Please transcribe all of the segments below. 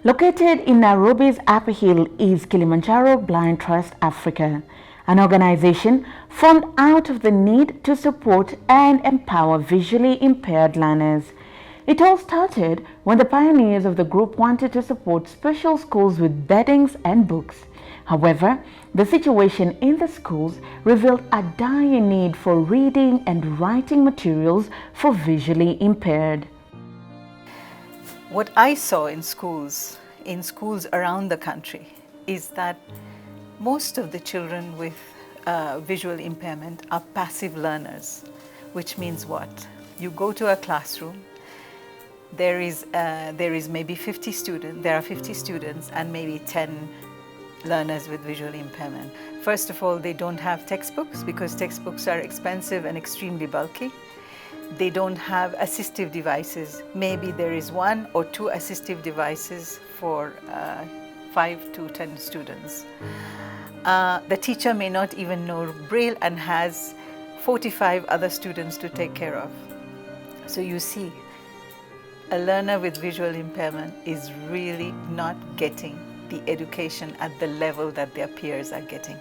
Located in Nairobi's Upper Hill is Kilimanjaro Blind Trust Africa, an organization formed out of the need to support and empower visually impaired learners. It all started when the pioneers of the group wanted to support special schools with beddings and books. However, the situation in the schools revealed a dire need for reading and writing materials for visually impaired. What I saw in schools around the country is that most of the children with visual impairment are passive learners, which means what? You go to a classroom, there is maybe 50 students, there are 50 students and maybe 10 learners with visual impairment. First of all, they don't have textbooks because textbooks are expensive and extremely bulky. They don't have assistive devices. Maybe there is 1 or 2 assistive devices for 5 to 10 students. The teacher may not even know Braille and has 45 other students to take care of. So you see, a learner with visual impairment is really not getting the education at the level that their peers are getting.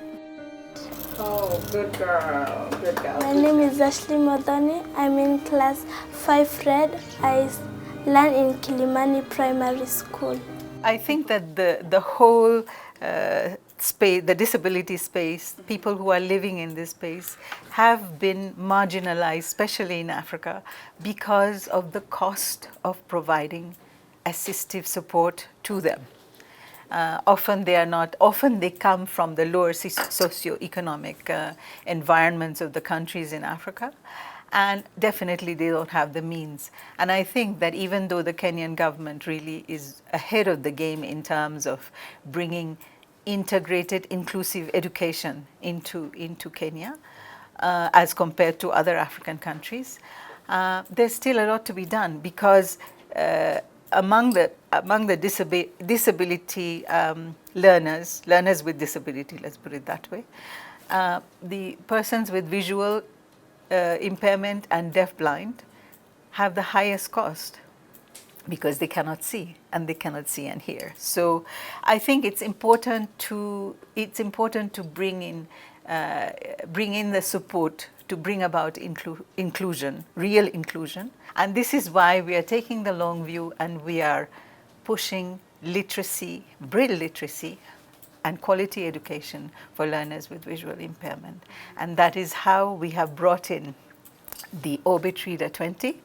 Oh, good girl, good girl. My name is Ashley Modoni. I'm in class 5 Red. I learn in Kilimani Primary School. I think that the whole space, the disability space, people who are living in this space have been marginalized, especially in Africa, because of the cost of providing assistive support to them. Often they come from the lower socioeconomic environments of the countries in Africa, and definitely they don't have the means. And I think that even though the Kenyan government really is ahead of the game in terms of bringing integrated, inclusive education into Kenya, as compared to other African countries, there's still a lot to be done because among the disability learners with disability, let's put it that way, the persons with visual impairment and deafblind have the highest cost because they cannot see and and hear. So I think it's important to bring in the support to bring about inclusion, real inclusion. And this is why we are taking the long view and we are pushing literacy, Braille literacy, and quality education for learners with visual impairment. And that is how we have brought in the Orbit Reader 20,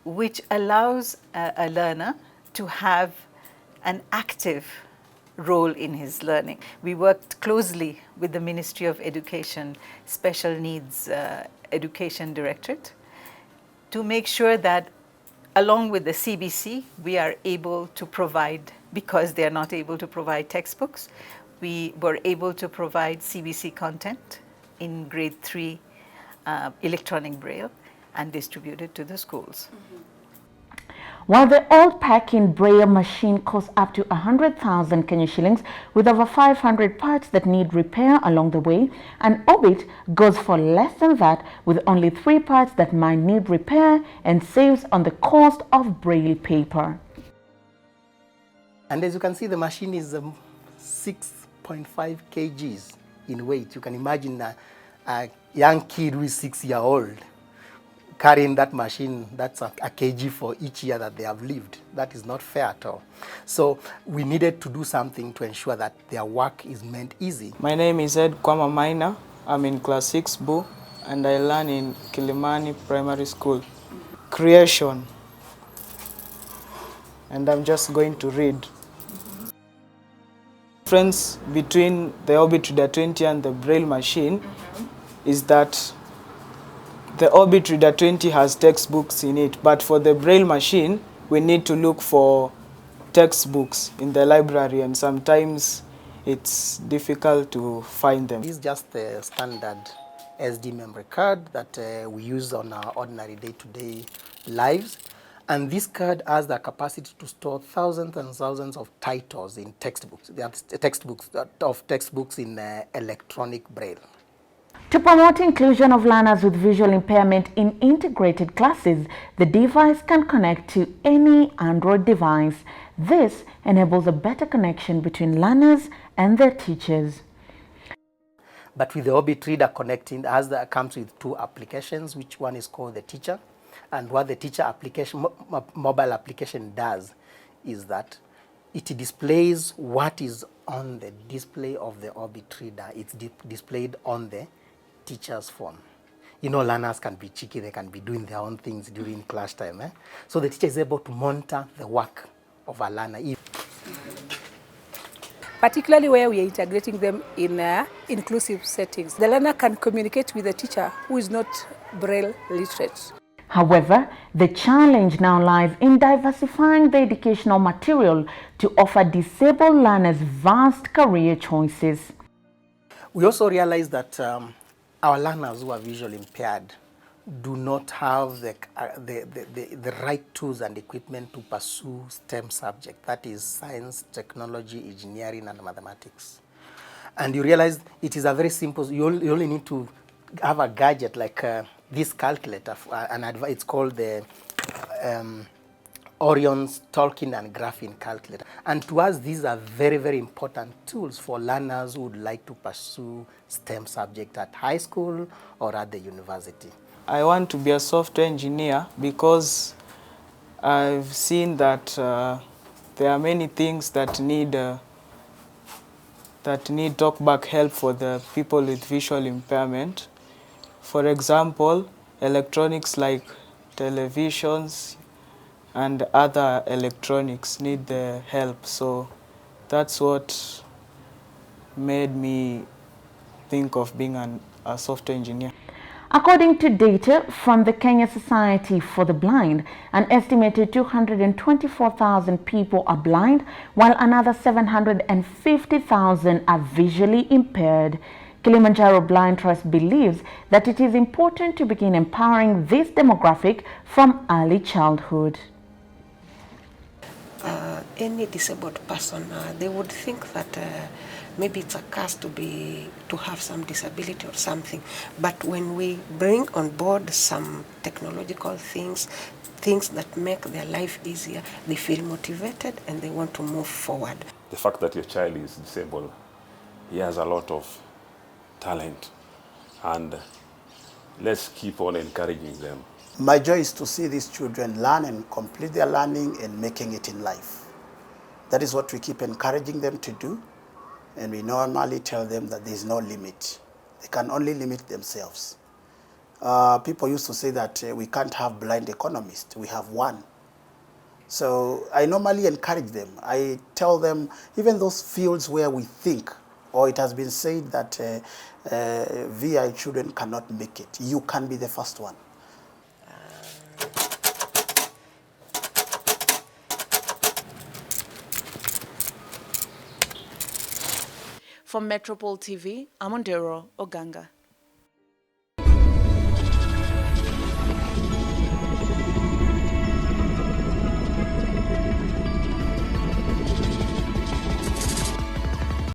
which allows a learner to have an active role in his learning. We worked closely with the Ministry of Education Special Needs Education Directorate to make sure that along with the CBC, we are able to provide, because they are not able to provide textbooks, we were able to provide CBC content in grade 3 electronic Braille and distribute it to the schools. While the old pack-in Braille machine costs up to 100,000 Kenya shillings with over 500 parts that need repair along the way, an Orbit goes for less than that with only 3 parts that might need repair and saves on the cost of Braille paper. And as you can see, the machine is 6.5 kgs in weight. You can imagine a young kid who is 6-year-old carrying that machine. That's a kg for each year that they have lived. That is not fair at all. So we needed to do something to ensure that their work is made easy. My name is Ed Kwama Maina. I'm in class 6 Bu and I learn in Kilimani Primary School. Creation. And I'm just going to read. The difference between the Orbit Reader 20 and the Braille machine is that the Orbit Reader 20 has textbooks in it, but for the Braille machine, we need to look for textbooks in the library, and sometimes it's difficult to find them. This is just the standard SD memory card that we use on our ordinary day-to-day lives. And this card has the capacity to store thousands and thousands of titles in textbooks. There are textbooks in electronic Braille. To promote inclusion of learners with visual impairment in integrated classes, the device can connect to any Android device. This enables a better connection between learners and their teachers. But with the Orbit Reader connecting, comes with two applications, which one is called the teacher. And what the teacher application, mobile application does is that it displays what is on the display of the Orbit Reader. It's displayed on the teacher's phone. You know, learners can be cheeky, they can be doing their own things during class time. So the teacher is able to monitor the work of a learner. Particularly where we are integrating them in inclusive settings. The learner can communicate with the teacher who is not Braille literate. However, the challenge now lies in diversifying the educational material to offer disabled learners vast career choices. We also realize that our learners who are visually impaired do not have the right tools and equipment to pursue STEM subject, that is science, technology, engineering, and mathematics. And you realize it is a very simple, you only need to have a gadget like this calculator, it's called the Orion's Tolkien and Graphing calculator. And to us, these are very, very important tools for learners who would like to pursue STEM subject at high school or at the university. I want to be a software engineer because I've seen that there are many things that need talk-back help for the people with visual impairment. For example, electronics like televisions and other electronics need the help. So that's what made me think of being a software engineer. According to data from the Kenya Society for the Blind, an estimated 224,000 people are blind, while another 750,000 are visually impaired. Kilimanjaro Blind Trust believes that it is important to begin empowering this demographic from early childhood. Any disabled person, they would think that maybe it's a curse to have some disability or something. But when we bring on board some technological things that make their life easier, they feel motivated and they want to move forward. The fact that your child is disabled, he has a lot of talent, and let's keep on encouraging them. My joy is to see these children learn and complete their learning and making it in life. That is what we keep encouraging them to do, and we normally tell them that there is no limit. They can only limit themselves. People used to say that we can't have blind economists, we have one. So I normally encourage them. I tell them, even those fields where we think, or it has been said that VI children cannot make it, you can be the first one. For Metropole TV, I'm Ondero Oganga.